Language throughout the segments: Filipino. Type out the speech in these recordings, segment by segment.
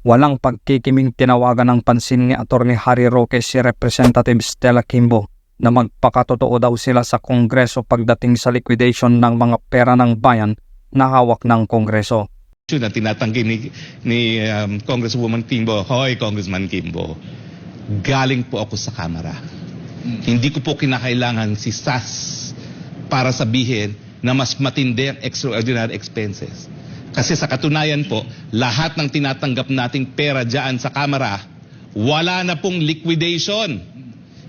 Walang pagkikiming tinawagan ng pansin ni Atty. Harry Roque si Representative Stella Quimbo na magpakatotoo daw sila sa Kongreso pagdating sa liquidation ng mga pera ng bayan na hawak ng Kongreso. Na tinatanggi ni Congresswoman Quimbo, hoy Congressman Quimbo, galing po ako sa Kamara. Hindi ko po kinakailangan si SAS para sabihin na mas matindi ang extraordinary expenses. Kasi sa katunayan po, lahat ng tinatanggap nating pera dyan sa Kamara, wala na pong liquidation.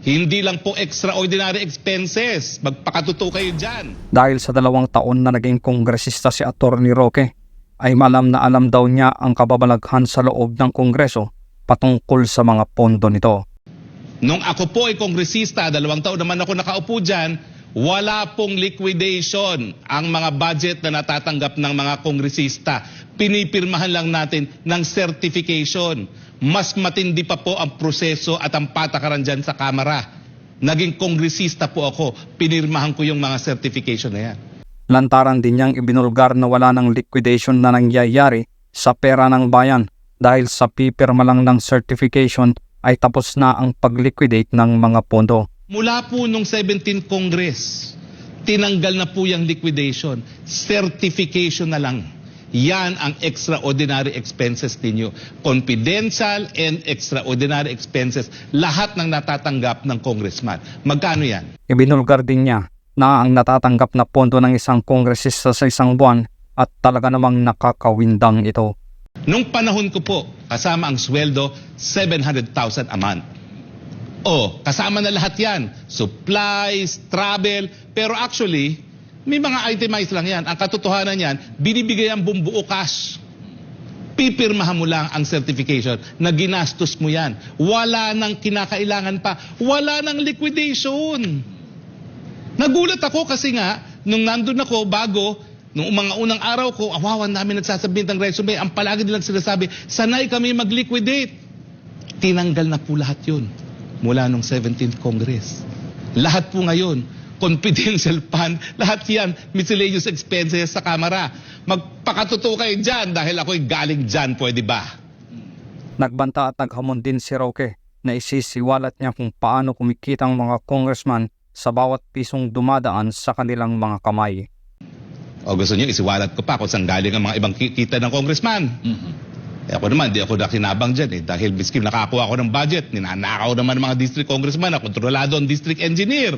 Hindi lang po extraordinary expenses. Magpakatuto kayo dyan. Dahil sa 2 taon na naging kongresista si Atty. Roque, ay malam na alam daw niya ang kababalaghan sa loob ng Kongreso patungkol sa mga pondo nito. Nung ako po ay kongresista, 2 taon naman ako nakaupo dyan, wala pong liquidation ang mga budget na natatanggap ng mga kongresista. Pinipirmahan lang natin ng certification. Mas matindi pa po ang proseso at ang patakaran dyan sa Kamara. Naging kongresista po ako, pinirmahan ko yung mga certification na yan. Lantaran din niyang ibinulgar na wala ng liquidation na nangyayari sa pera ng bayan dahil sa pipirma lang ng certification ay tapos na ang pag-liquidate ng mga pondo. Mula po nung 17th Congress, tinanggal na po yung liquidation. Certification na lang. Yan ang extraordinary expenses ninyo. Confidential and extraordinary expenses. Lahat ng natatanggap ng congressman. Magkano yan? Ibinulgar din niya na ang natatanggap na pondo ng isang kongresista sa isang buwan at talaga namang nakakawindang ito. Nung panahon ko po, kasama ang sweldo, 700,000 a month. Kasama na lahat yan. Supplies, travel. Pero actually, may mga itemized lang yan. Ang katotohanan yan, binibigay ang bumbuo cash. Pipirmahan mo lang ang certification na ginastos mo yan. Wala nang kinakailangan pa. Wala nang liquidation. Nagulat ako kasi nga, nung nandun ako bago, nung mga unang araw ko, awawan namin nagsasabit ng resume, ang palagi nilang sinasabi, sanay kami mag-liquidate. Tinanggal na po lahat yun. Mula nung 17th Congress. Lahat po ngayon, confidential fund, lahat yan, miscellaneous expenses sa Kamara. Magpakatotoo kayo dyan dahil ako'y galing dyan, pwede ba? Nagbanta at naghamon din si Roque na isisiwalat niya kung paano kumikita ang mga congressman sa bawat pisong dumadaan sa kanilang mga kamay. O gusto niyo, isiwalat ko pa kung saan galing ang mga ibang kita ng congressman. Ako naman, di ako nakinabang dyan dahil biskim nakakuha ako ng budget, ninanakaw naman ng mga district congressman na kontrolado ang district engineer.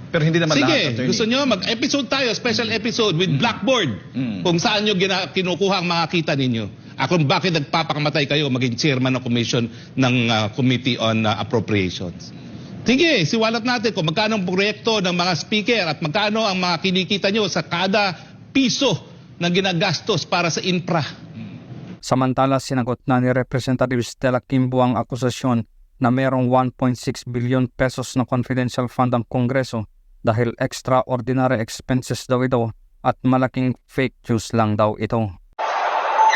Pero hindi naman Sige, lahat, attorney. gusto nyo mag-episode tayo, special episode with Blackboard. Kung saan nyo kinukuha ang mga kita ninyo. Kung bakit nagpapakamatay kayo maging chairman ng commission ng Committee on Appropriations. Sige, siwalat natin kung magkano ang proyekto ng mga speaker at magkano ang mga kinikita nyo sa kada piso na ginagastos para sa infra. Samantala, sinagot na ni Representative Stella Quimbo ang akusasyon na mayroong 1.6 billion pesos na confidential fund ang Kongreso dahil extraordinary expenses daw ito at malaking fake news lang daw ito.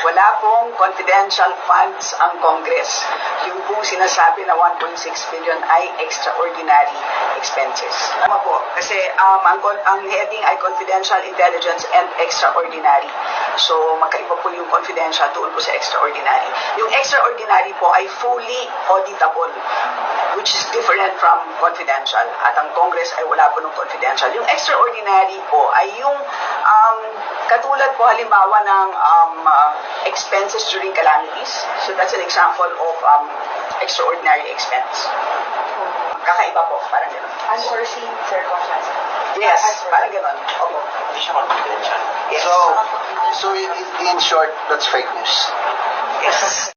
Wala pong confidential funds ang Congress. Yung pong sinasabi na 1.6 billion ay extraordinary expenses. Tama po, kasi ang heading ay confidential, intelligence, and extraordinary. So, magkaiba po yung confidential doon po sa extraordinary. Yung extraordinary po ay fully auditable, which is different from confidential. At ang Congress ay wala po ng confidential. Yung extraordinary po ay yung katulad po halimbawa ng expenses during calamities. So that's an example of extraordinary expense. Kakaiba po, parang gano'n. Unforeseen circumstances. Yes, parang gano'n. Opo. Hindi siya confidential. Yes. So in short, that's fake news. Yes.